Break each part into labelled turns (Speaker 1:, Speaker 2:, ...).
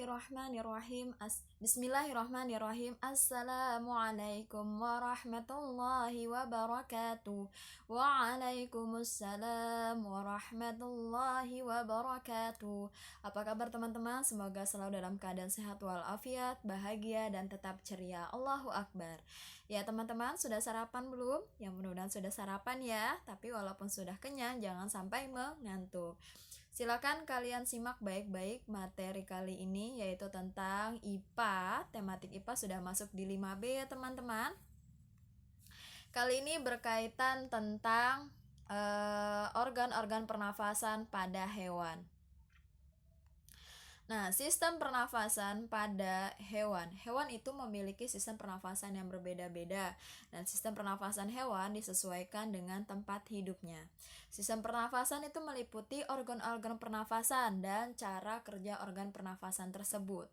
Speaker 1: Bismillahirrahmanirrahim. Bismillahirrahmanirrahim. Assalamualaikum warahmatullahi wabarakatuh. Waalaikumsalam warahmatullahi wabarakatuh. Apa kabar teman-teman? Semoga selalu dalam keadaan sehat walafiat, bahagia dan tetap ceria. Allahu Akbar. Ya teman-teman, sudah sarapan belum? Yang mudah-mudahan sudah sarapan ya. Tapi walaupun sudah kenyang, jangan sampai mengantuk. Silakan kalian simak baik-baik materi kali ini, yaitu tentang IPA. Tematik IPA sudah masuk di 5B ya teman-teman. Kali ini berkaitan tentang organ-organ pernafasan pada hewan. Nah, sistem pernafasan pada hewan. Hewan itu memiliki sistem pernafasan yang berbeda-beda, dan sistem pernafasan hewan disesuaikan dengan tempat hidupnya. Sistem pernafasan itu meliputi organ-organ pernafasan dan cara kerja organ pernafasan tersebut.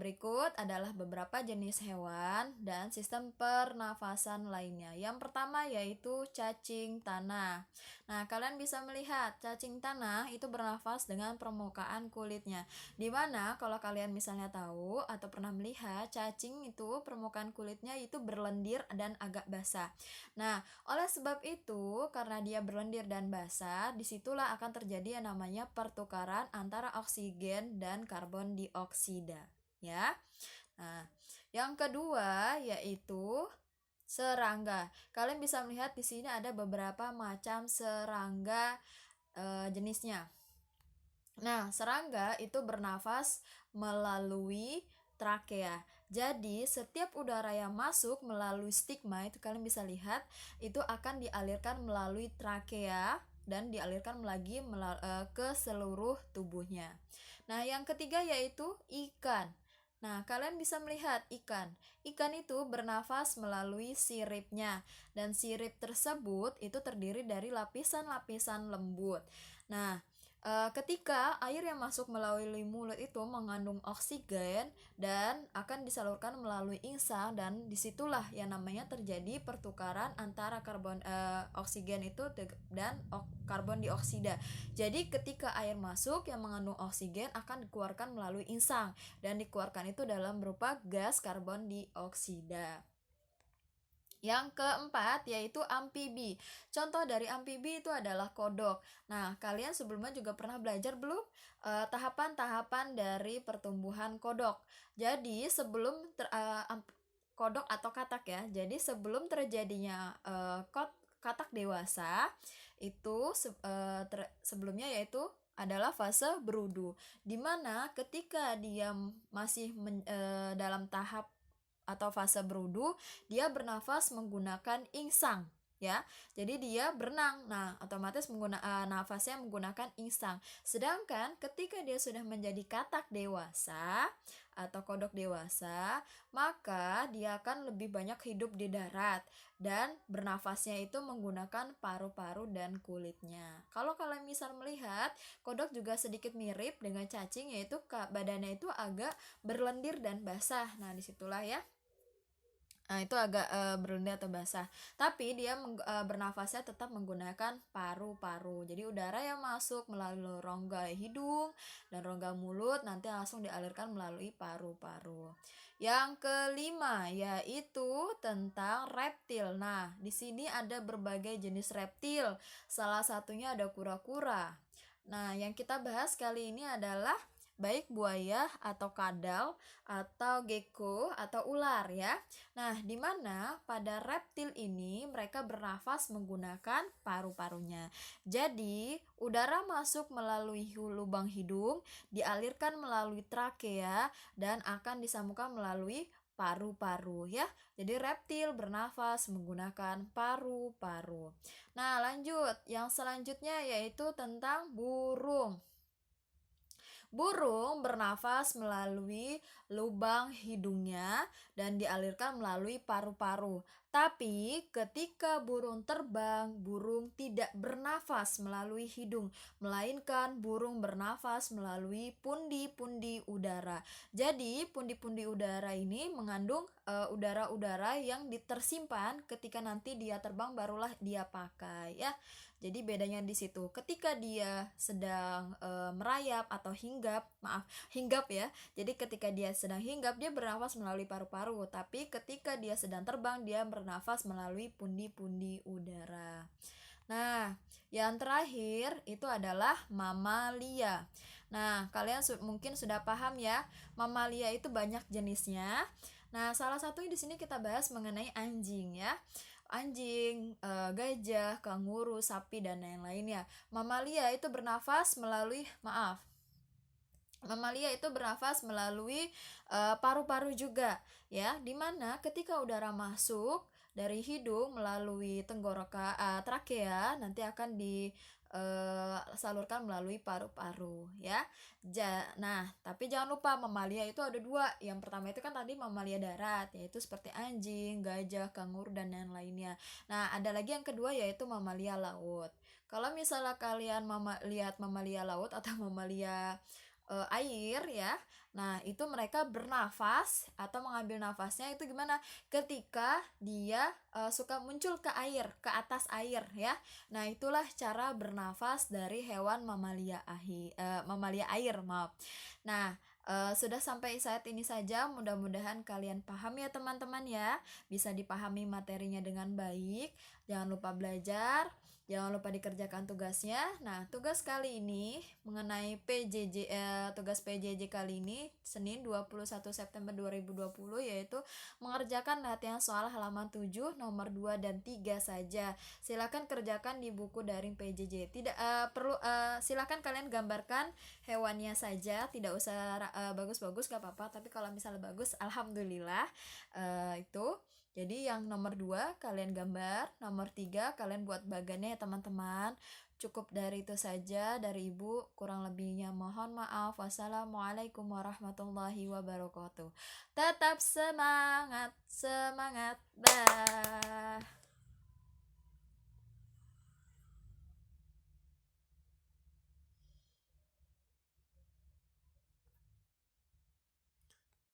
Speaker 1: Berikut adalah beberapa jenis hewan dan sistem pernafasan lainnya. Yang pertama yaitu cacing tanah. Nah, kalian bisa melihat cacing tanah itu bernafas dengan permukaan kulitnya. Dimana kalau kalian misalnya tahu atau pernah melihat cacing itu permukaan kulitnya itu berlendir dan agak basah. Nah, oleh sebab itu karena dia berlendir dan basah, disitulah akan terjadi yang namanya pertukaran antara oksigen dan karbon dioksida. Ya. Nah, yang kedua yaitu serangga. Kalian bisa melihat di sini ada beberapa macam serangga jenisnya. Nah, serangga itu bernafas melalui trakea. Jadi, setiap udara yang masuk melalui stigma itu kalian bisa lihat itu akan dialirkan melalui trakea dan dialirkan lagi ke seluruh tubuhnya. Nah, yang ketiga yaitu ikan. Nah, kalian bisa melihat ikan. Ikan itu bernafas melalui siripnya, dan sirip tersebut itu terdiri dari lapisan-lapisan lembut. Nah, ketika air yang masuk melalui mulut itu mengandung oksigen dan akan disalurkan melalui insang, dan disitulah yang namanya terjadi pertukaran antara oksigen itu dan karbon dioksida. Jadi ketika air masuk yang mengandung oksigen akan dikeluarkan melalui insang, dan dikeluarkan itu dalam berupa gas karbon dioksida. Yang keempat yaitu amfibi. Contoh dari amfibi itu adalah kodok. Nah, kalian sebelumnya juga pernah belajar belum tahapan-tahapan dari pertumbuhan kodok? Jadi sebelum kodok atau katak ya. Jadi sebelum terjadinya katak dewasa itu sebelumnya yaitu adalah fase berudu, dimana ketika dia masih dalam tahap atau fase berudu, dia bernafas menggunakan insang ya. Jadi dia berenang. Nah, otomatis nafasnya menggunakan insang. Sedangkan ketika dia sudah menjadi katak dewasa atau kodok dewasa, maka dia akan lebih banyak hidup di darat dan bernafasnya itu menggunakan paru-paru dan kulitnya. Kalau kalian misal melihat, kodok juga sedikit mirip dengan cacing, yaitu badannya itu agak berlendir dan basah. Nah, disitulah ya. Nah, itu agak berlendir atau basah. Tapi dia bernafasnya tetap menggunakan paru-paru. Jadi udara yang masuk melalui rongga hidung dan rongga mulut nanti langsung dialirkan melalui paru-paru. Yang kelima yaitu tentang reptil. Nah, di sini ada berbagai jenis reptil. Salah satunya ada kura-kura. Nah, yang kita bahas kali ini adalah baik buaya atau kadal atau gecko atau ular ya. Nah, di mana pada reptil ini mereka bernafas menggunakan paru-parunya. Jadi, udara masuk melalui lubang hidung, dialirkan melalui trakea dan akan disambungkan melalui paru-paru ya. Jadi reptil bernafas menggunakan paru-paru. Nah, lanjut. Yang selanjutnya yaitu tentang burung. Burung bernafas melalui lubang hidungnya dan dialirkan melalui paru-paru. Tapi ketika burung terbang, burung tidak bernafas melalui hidung, melainkan burung bernafas melalui pundi-pundi udara. Jadi, pundi-pundi udara ini mengandung udara-udara yang tersimpan ketika nanti dia terbang barulah dia pakai ya. Jadi bedanya di situ. Ketika dia sedang merayap atau hinggap ya. Jadi ketika dia sedang hinggap dia bernafas melalui paru-paru, tapi ketika dia sedang terbang dia bernafas melalui pundi-pundi udara. Nah, yang terakhir itu adalah mamalia. Nah, kalian mungkin sudah paham ya, mamalia itu banyak jenisnya. Nah, salah satunya di sini kita bahas mengenai anjing ya. Anjing, gajah, kanguru, sapi dan lain-lainnya. Mamalia itu bernafas melalui paru-paru juga ya, dimana ketika udara masuk dari hidung melalui trakea nanti akan disalurkan melalui paru-paru ya. Nah, tapi jangan lupa mamalia itu ada dua. Yang pertama itu kan tadi mamalia darat, yaitu seperti anjing, gajah, kanguru dan lain-lainnya. Nah, ada lagi yang kedua yaitu mamalia laut. Kalau misalnya kalian lihat mamalia laut atau mamalia air ya. Nah, itu mereka bernafas atau mengambil nafasnya itu gimana? Ketika dia suka muncul ke air, ke atas air ya. Nah, itulah cara bernafas dari hewan mamalia air, maaf. Nah, sudah sampai saat ini saja, mudah-mudahan kalian paham ya teman-teman ya. Bisa dipahami materinya dengan baik. Jangan lupa belajar. Jangan lupa dikerjakan tugasnya. Nah, tugas kali ini mengenai tugas PJJ kali ini Senin 21 September 2020 yaitu mengerjakan latihan soal halaman 7 nomor 2 dan 3 saja. Silakan kerjakan di buku daring PJJ. Tidak perlu silakan kalian gambarkan hewannya saja, tidak usah bagus-bagus gak apa-apa, tapi kalau misalnya bagus alhamdulillah. Itu jadi yang nomor 2 kalian gambar, nomor 3 kalian buat bagannya ya teman-teman. Cukup dari itu saja dari Ibu, kurang lebihnya mohon maaf. Wassalamualaikum warahmatullahi wabarakatuh. Tetap semangat, semangat. Dah.